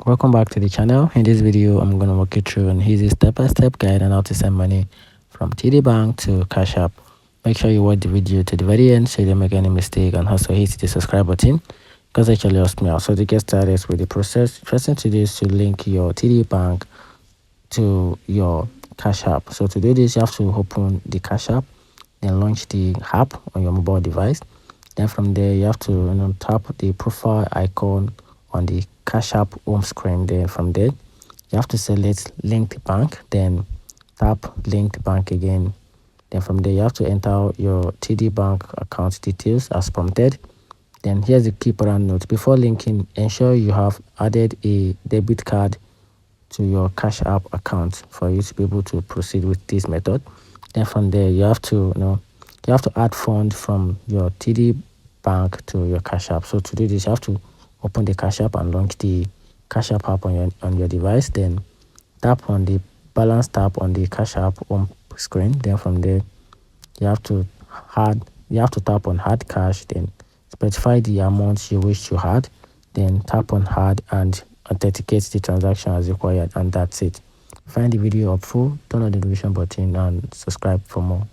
Welcome back to the channel. In this video, I'm going to walk you through an easy step-by-step guide on how to send money from TD Bank to Cash App. Make sure you watch the video to the very end so you don't make any mistake, and also hit the subscribe button because it actually helps me out. So to get started with the process, first thing to do is to link your TD Bank to your Cash App. So to do this, you have to open the Cash App, then launch the app on your mobile device. Then from there, you have to tap the profile icon on the Cash App home screen. Then from there, you have to select linked bank, then tap linked bank again. Then from there, you have to enter your TD Bank account details as prompted. Then here's the key important note: before linking, ensure you have added a debit card to your Cash App account for you to be able to proceed with this method. Then from there, you have to add funds from your TD Bank to your Cash App. So to do this, you have to open the Cash App and launch the Cash App app on your device. Then tap on the balance tab on the Cash App home screen. Then from there, you have to tap on add cash. Then specify the amount you wish to add. Then tap on add and authenticate the transaction as required, and that's it. Find the video helpful, turn on the notification button and subscribe for more.